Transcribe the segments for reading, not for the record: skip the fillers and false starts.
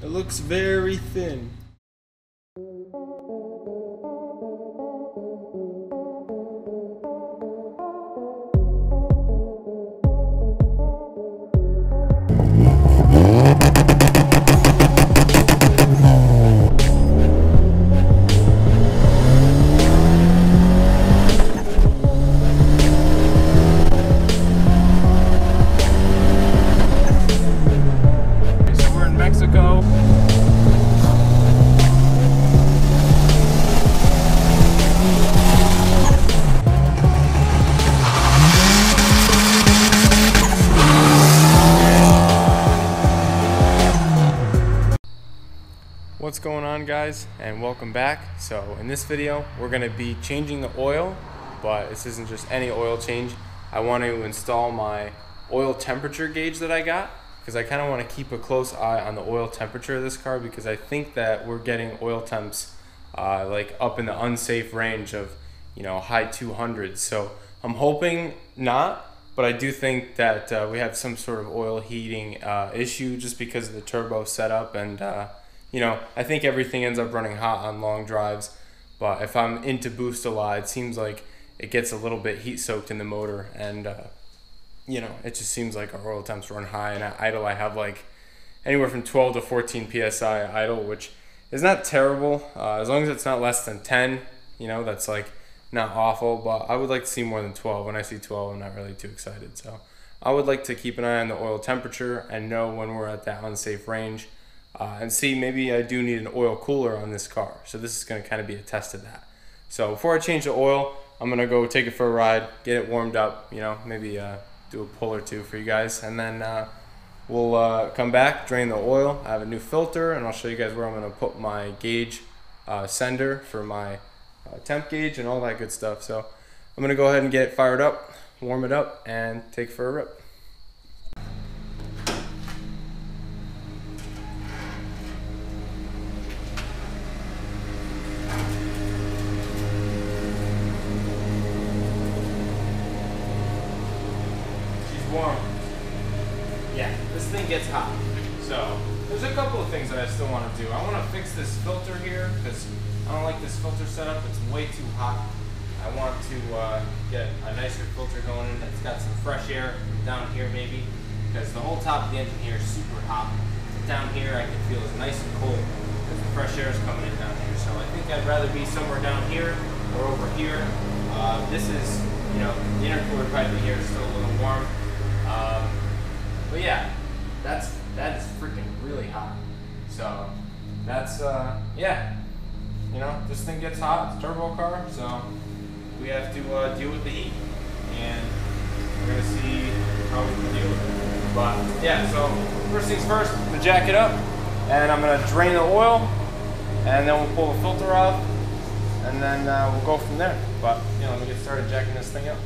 It looks very thin. Mexico. What's going on, guys, and welcome back. So in this video we're going to be changing the oil, but this isn't just any oil change. I want to install my oil temperature gauge that I got, because I kind of want to keep a close eye on the oil temperature of this car, because I think that we're getting oil temps like up in the unsafe range of, you know, high 200s. So I'm hoping not, but I do think that we have some sort of oil heating issue just because of the turbo setup, and you know, I think everything ends up running hot on long drives. But if I'm into boost a lot, it seems like it gets a little bit heat soaked in the motor, and you know, it just seems like our oil temps run high, and at idle I have like anywhere from 12 to 14 psi at idle, which is not terrible, as long as it's not less than 10, you know, that's like not awful. But I would like to see more than 12. When I see 12, I'm not really too excited. So I would like to keep an eye on the oil temperature and know when we're at that unsafe range, and see, maybe I do need an oil cooler on this car. So this is going to kind of be a test of that. So before I change the oil, I'm going to go take it for a ride, get it warmed up, you know, maybe do a pull or two for you guys, and then we'll come back, drain the oil. I have a new filter, and I'll show you guys where I'm going to put my gauge sender for my temp gauge and all that good stuff. So I'm going to go ahead and get it fired up, warm it up, and take it for a rip. Warm. Yeah, this thing gets hot. So there's a couple of things that I still want to do. I want to fix this filter here, because I don't like this filter setup. It's way too hot. I want to get a nicer filter going in that's got some fresh air down here maybe, because the whole top of the engine here is super hot. Down here I can feel it's nice and cold because the fresh air is coming in down here. So I think I'd rather be somewhere down here or over here. This is, you know, the intercooler pipe in here is still a little warm. But yeah, that is freaking really hot. So that's yeah, you know, this thing gets hot. It's a turbo car, so we have to deal with the heat, and we're gonna see how we can deal with it. But yeah, so first things first, I'm gonna jack it up, and I'm gonna drain the oil, and then we'll pull the filter off, and then we'll go from there. But you know, let me get started jacking this thing up.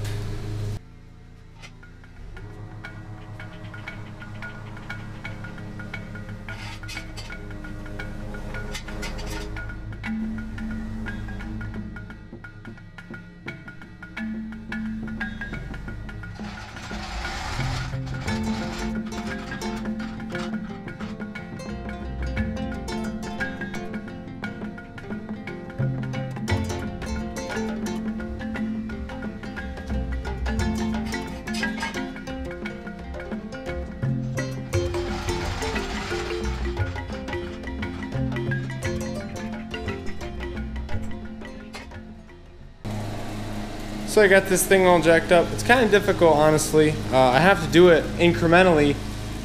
So I got this thing all jacked up. It's kind of difficult, honestly. I have to do it incrementally,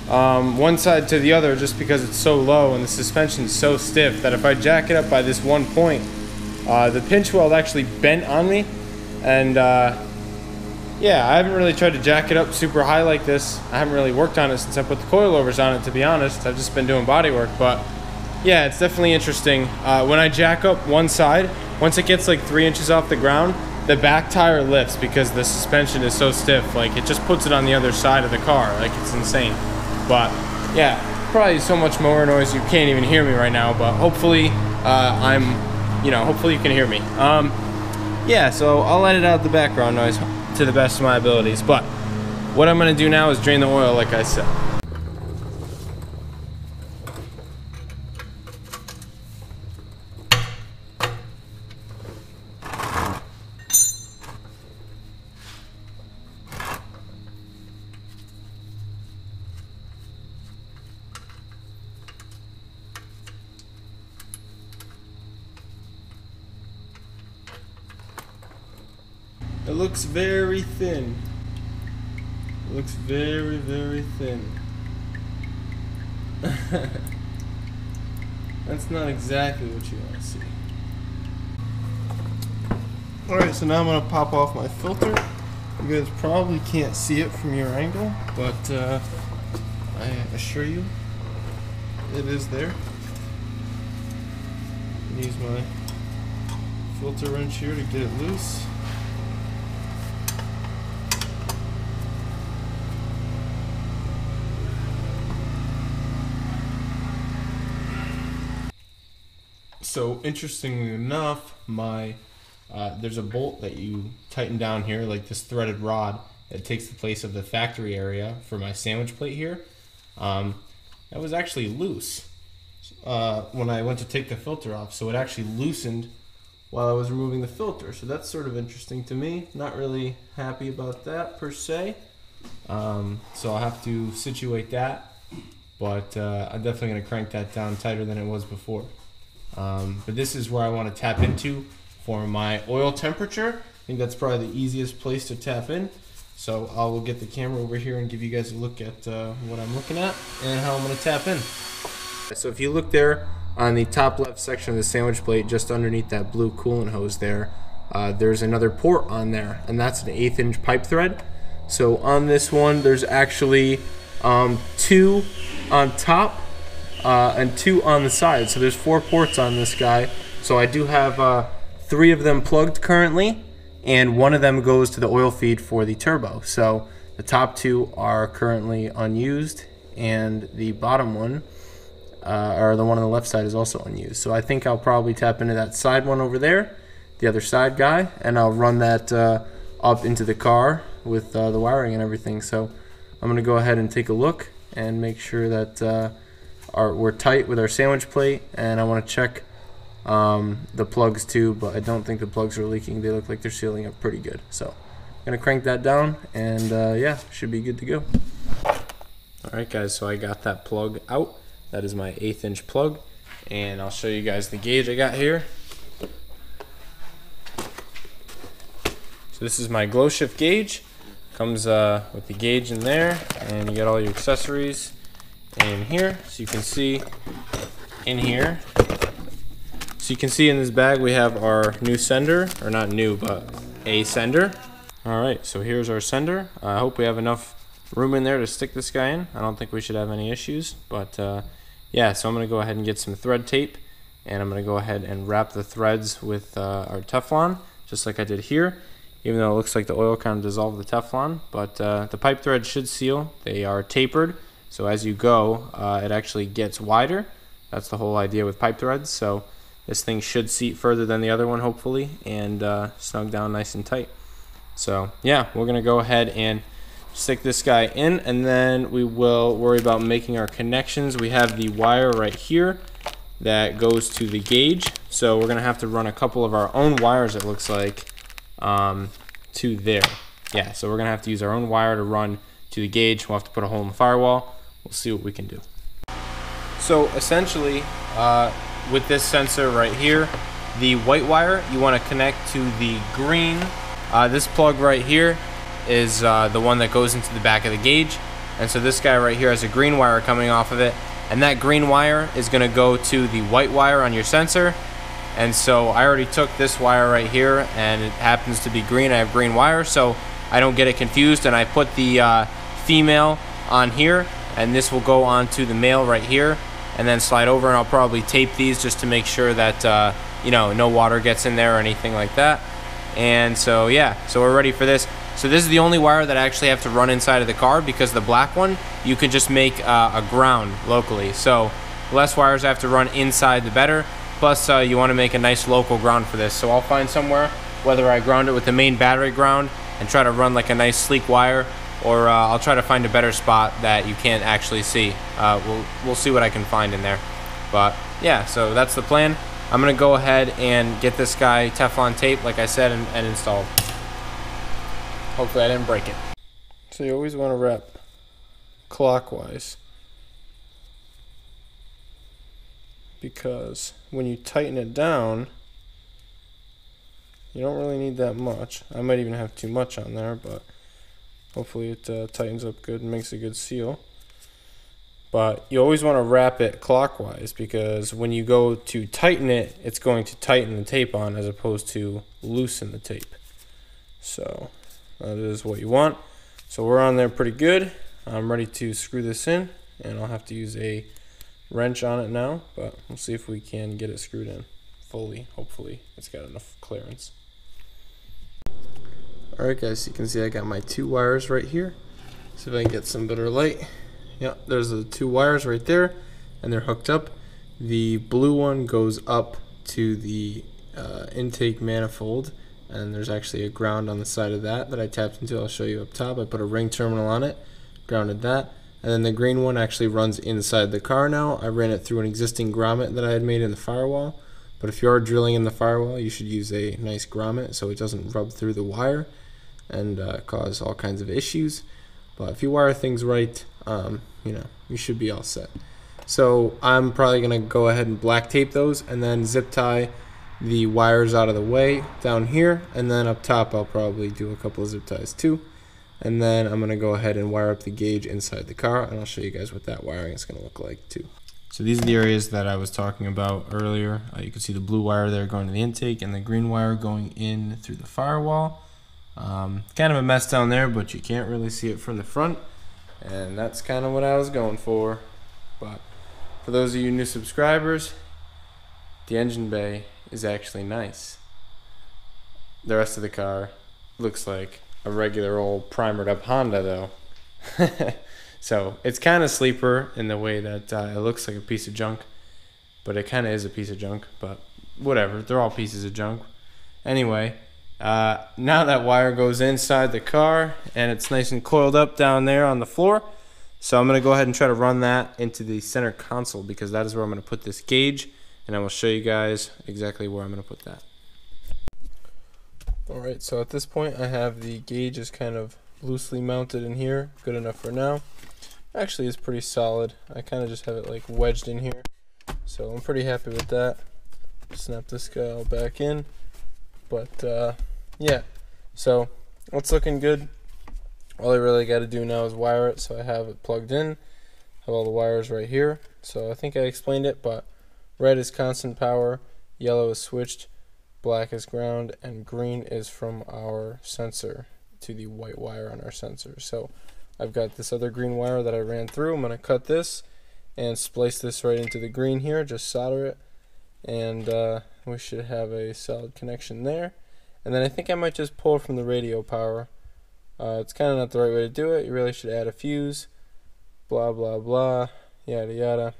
one side to the other, just because it's so low and the suspension is so stiff that if I jack it up by this one point, the pinch weld actually bent on me. And yeah, I haven't really tried to jack it up super high like this. I haven't really worked on it since I put the coilovers on it, to be honest. I've just been doing body work. But yeah, it's definitely interesting. When I jack up one side, once it gets like 3 inches off the ground, the back tire lifts because the suspension is so stiff. Like, it just puts it on the other side of the car. Like, it's insane. But yeah, probably so much mower noise you can't even hear me right now. But hopefully, hopefully you can hear me. Yeah, so I'll edit out the background noise to the best of my abilities. But what I'm gonna do now is drain the oil, like I said. looks very thin. It looks very, very thin. That's not exactly what you want to see. Alright, so now I'm going to pop off my filter. You guys probably can't see it from your angle, but I assure you it is there. Use my filter wrench here to get it loose. So interestingly enough, there's a bolt that you tighten down here, like this threaded rod that takes the place of the factory area for my sandwich plate here. That was actually loose when I went to take the filter off, so it actually loosened while I was removing the filter. So that's sort of interesting to me. Not really happy about that per se. So I'll have to situate that, but I'm definitely going to crank that down tighter than it was before. But this is where I want to tap into for my oil temperature. I think that's probably the easiest place to tap in. So I will get the camera over here and give you guys a look at what I'm looking at and how I'm going to tap in. So if you look there on the top left section of the sandwich plate, just underneath that blue coolant hose there, there's another port on there, and that's an 1/8 inch pipe thread. So on this one, there's actually 2 on top and 2 on the side. So there's 4 ports on this guy. So I do have 3 of them plugged currently, and 1 of them goes to the oil feed for the turbo. So the top 2 are currently unused, and the bottom one, or the one on the left side, is also unused. So I think I'll probably tap into that side one over there, the other side guy, and I'll run that up into the car with the wiring and everything. So I'm gonna go ahead and take a look and make sure that we're tight with our sandwich plate, and I want to check the plugs too, but I don't think the plugs are leaking. They look like they're sealing up pretty good. So I'm gonna crank that down, and yeah, should be good to go. Alright guys, so I got that plug out. That is my 1/8 inch plug, and I'll show you guys the gauge I got here. So this is my glow shift gauge. Comes with the gauge in there, and you got all your accessories in here. So you can see in here, so you can see in this bag we have our new sender, or not new, but a sender. Alright, so here's our sender. I hope we have enough room in there to stick this guy in. I don't think we should have any issues, but yeah, so I'm going to go ahead and get some thread tape, and I'm going to go ahead and wrap the threads with our Teflon, just like I did here, even though it looks like the oil kind of dissolved the Teflon. But the pipe threads should seal. They are tapered, so as you go, it actually gets wider. That's the whole idea with pipe threads. So this thing should seat further than the other one, hopefully, and snug down nice and tight. So yeah, we're going to go ahead and stick this guy in, and then we will worry about making our connections. We have the wire right here that goes to the gauge, so we're gonna have to run a couple of our own wires, it looks like, to there. Yeah, so we're gonna have to use our own wire to run to the gauge. We'll have to put a hole in the firewall. We'll see what we can do. So essentially, with this sensor right here, the white wire you want to connect to the green. This plug right here is the one that goes into the back of the gauge, and so this guy right here has a green wire coming off of it, and that green wire is going to go to the white wire on your sensor. And so I already took this wire right here, and it happens to be green. I have green wire, so I don't get it confused, and I put the female on here, and this will go onto the male right here, and then slide over, and I'll probably tape these just to make sure that you know, no water gets in there or anything like that. And so yeah, so we're ready for this. So this is the only wire that I actually have to run inside of the car, because the black one, you can just make a ground locally. So the less wires I have to run inside, the better. Plus, you want to make a nice local ground for this. So I'll find somewhere, whether I ground it with the main battery ground and try to run like a nice sleek wire, or I'll try to find a better spot that you can't actually see. We'll see what I can find in there. But yeah, so that's the plan. I'm going to go ahead and get this guy Teflon tape, like I said, and installed. Hopefully I didn't break it. So you always want to wrap clockwise, because when you tighten it down, You don't really need that much. I might even have too much on there, but hopefully it tightens up good and makes a good seal. But you always want to wrap it clockwise, because when you go to tighten it, it's going to tighten the tape on as opposed to loosen the tape. So that is what you want. So we're on there pretty good. I'm ready to screw this in, and I'll have to use a wrench on it now, but we'll see if we can get it screwed in fully. Hopefully it's got enough clearance. Alright guys, you can see I got my 2 wires right here. See if I can get some better light. Yeah, there's the 2 wires right there, and they're hooked up. The blue one goes up to the intake manifold, and there's actually a ground on the side of that I tapped into. I'll show you up top. I put a ring terminal on it, grounded that, and then the green one actually runs inside the car now. I ran it through an existing grommet that I had made in the firewall, but if you are drilling in the firewall, you should use a nice grommet so it doesn't rub through the wire and cause all kinds of issues. But if you wire things right, you know, you should be all set. So I'm probably going to go ahead and black tape those and then zip tie the wires out of the way down here, and then up top I'll probably do a couple of zip ties too. And then I'm going to go ahead and wire up the gauge inside the car, and I'll show you guys what that wiring is going to look like too. So these are the areas that I was talking about earlier. You can see the blue wire there going to the intake and the green wire going in through the firewall. Kind of a mess down there, but you can't really see it from the front, and that's kind of what I was going for. But for those of you new subscribers, the engine bay is actually nice. The rest of the car looks like a regular old primered up Honda though. So it's kind of sleeper in the way that it looks like a piece of junk, but it kind of is a piece of junk, but whatever, they're all pieces of junk. Anyway, now that wire goes inside the car and it's nice and coiled up down there on the floor. So I'm going to go ahead and try to run that into the center console, because that is where I'm going to put this gauge, and I will show you guys exactly where I'm going to put that. Alright, so at this point I have the gauge is kind of loosely mounted in here, good enough for now. Actually it's pretty solid. I kind of just have it like wedged in here, so I'm pretty happy with that. Snap this guy all back in. But yeah, so it's looking good. All I really got to do now is wire it, so I have it plugged in. Have all the wires right here. So I think I explained it, but red is constant power, yellow is switched, black is ground, and green is from our sensor to the white wire on our sensor. So I've got this other green wire that I ran through. I'm going to cut this and splice this right into the green here, just solder it, and we should have a solid connection there. And then I think I might just pull from the radio power. It's kind of not the right way to do it. You really should add a fuse, blah blah blah, yada yada.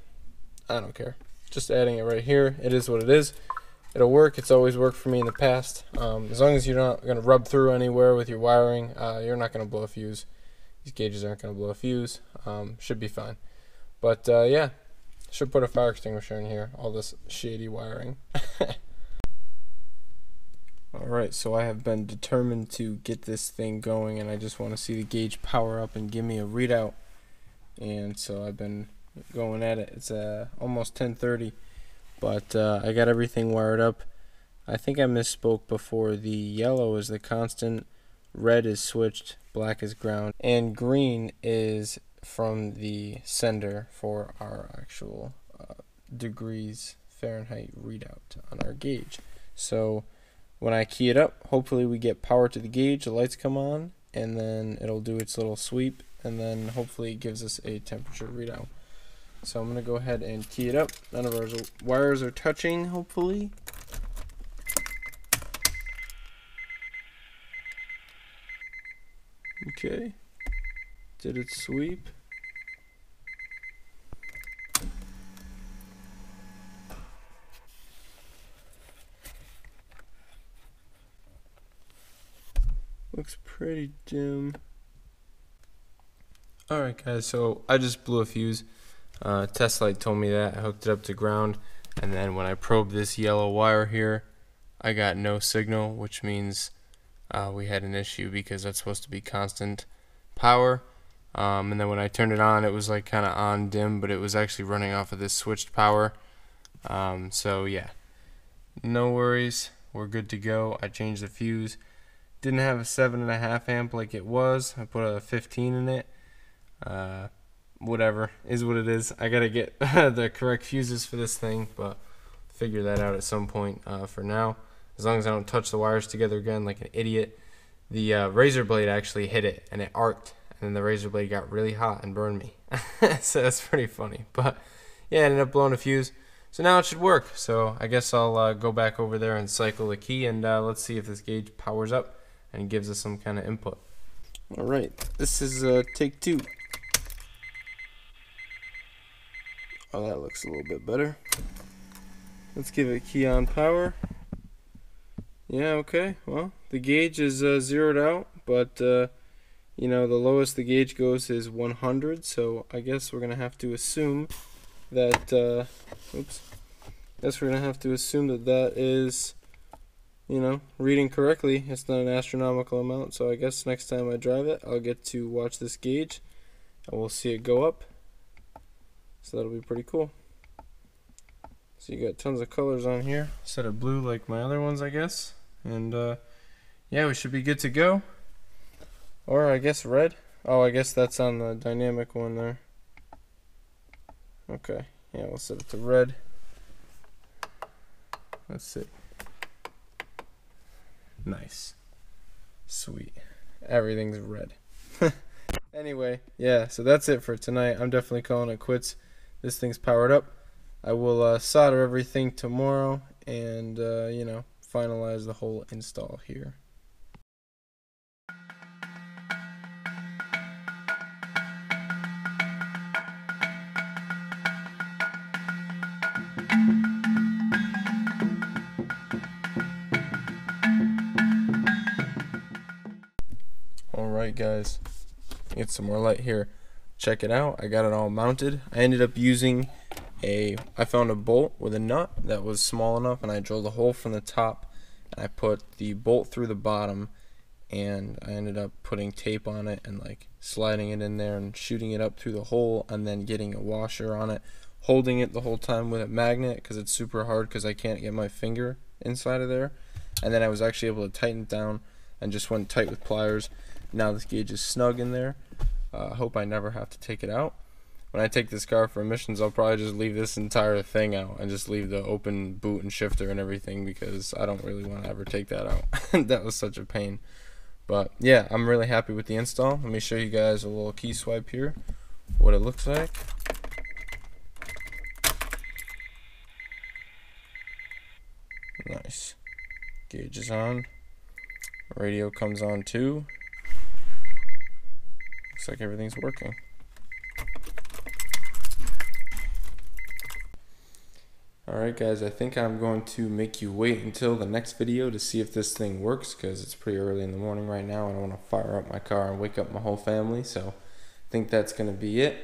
I don't care, just adding it right here. It is what it is. It'll work. It's always worked for me in the past. As long as you're not going to rub through anywhere with your wiring, you're not going to blow a fuse. These gauges aren't going to blow a fuse. Should be fine. But yeah, should put a fire extinguisher in here. All this shady wiring. Alright, so I have been determined to get this thing going, and I just want to see the gauge power up and give me a readout. And so I've been going at it. It's almost 10:30, but I got everything wired up. I think I misspoke before. The yellow is the constant, red is switched, black is ground, and green is from the sender for our actual degrees Fahrenheit readout on our gauge. So when I key it up, hopefully we get power to the gauge, the lights come on, and then it'll do its little sweep, and then hopefully it gives us a temperature readout. So I'm going to go ahead and key it up. None of our wires are touching, hopefully. Okay. Did it sweep? Looks pretty dim. Alright guys, so I just blew a fuse. Test light told me that. I hooked it up to ground, and then when I probed this yellow wire here, I got no signal, which means we had an issue, because that's supposed to be constant power. And then when I turned it on, it was like kind of on dim, but it was actually running off of this switched power. So yeah, no worries. we're good to go. I changed the fuse. Didn't have a 7.5 amp like it was. I put a 15 in it. Whatever, is what it is. I gotta get the correct fuses for this thing, but figure that out at some point. For now, as long as I don't touch the wires together again like an idiot. The razor blade actually hit it and it arced, and then the razor blade got really hot and burned me. So that's pretty funny. But yeah, I ended up blowing a fuse. So now it should work. So I guess I'll go back over there and cycle the key, and let's see if this gauge powers up and gives us some kind of input. Alright, this is take 2. Oh, that looks a little bit better. Let's give it key on power. Yeah, okay, well, the gauge is zeroed out, but you know, the lowest the gauge goes is 100, so I guess we're gonna have to assume that that is, you know, reading correctly. It's not an astronomical amount, so I guess next time I drive it, I'll get to watch this gauge and we'll see it go up. So that'll be pretty cool. So you got tons of colors on here, instead of blue like my other ones, I guess. And yeah, we should be good to go. Or I guess red. Oh, I guess that's on the dynamic one there. Okay, yeah, we'll set it to red. Let's see. Nice. Sweet. Everything's red. Anyway, yeah, so that's it for tonight. I'm definitely calling it quits. This thing's powered up. I will solder everything tomorrow and, you know, finalize the whole install here. Alright guys, get some more light here. Check it out. I got it all mounted. I ended up using I found a bolt with a nut that was small enough, and I drilled a hole from the top and I put the bolt through the bottom, and I ended up putting tape on it and like sliding it in there and shooting it up through the hole, and then getting a washer on it, holding it the whole time with a magnet because it's super hard because I can't get my finger inside of there. And then I was actually able to tighten it down and just went tight with pliers. Now this gauge is snug in there. Hope I never have to take it out. When I take this car for emissions, I'll probably just leave this entire thing out and just leave the open boot and shifter and everything, because I don't really want to ever take that out. That was such a pain. But yeah, I'm really happy with the install. Let me show you guys a little key swipe here, what it looks like. Nice. Gauge is on. Radio comes on too. Looks like everything's working. Alright guys, I think I'm going to make you wait until the next video to see if this thing works, because it's pretty early in the morning right now and I want to fire up my car and wake up my whole family. So I think that's going to be it.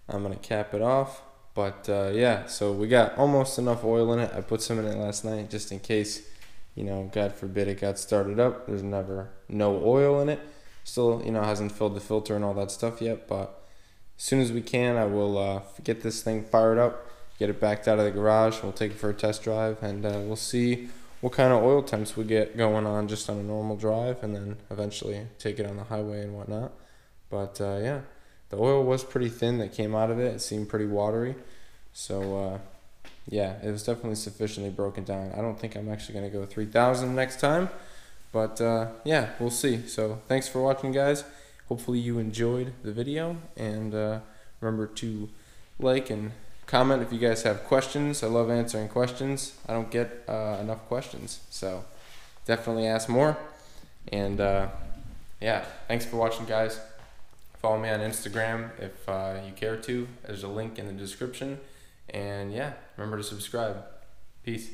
I'm going to cap it off. But yeah, so we got almost enough oil in it. I put some in it last night just in case, you know, God forbid it got started up. There's never no oil in it. Still, you know, hasn't filled the filter and all that stuff yet, but as soon as we can, I will get this thing fired up, get it backed out of the garage. We'll take it for a test drive, and we'll see what kind of oil temps we get going on just on a normal drive, and then eventually take it on the highway and whatnot. But yeah, the oil was pretty thin that came out of it. It seemed pretty watery. So yeah, it was definitely sufficiently broken down. I don't think I'm actually going to go 3,000 next time. But yeah, we'll see. So thanks for watching, guys. Hopefully you enjoyed the video. And remember to like and comment if you guys have questions. I love answering questions. I don't get enough questions. So definitely ask more. And yeah, thanks for watching, guys. Follow me on Instagram if you care to. There's a link in the description. And yeah, remember to subscribe. Peace.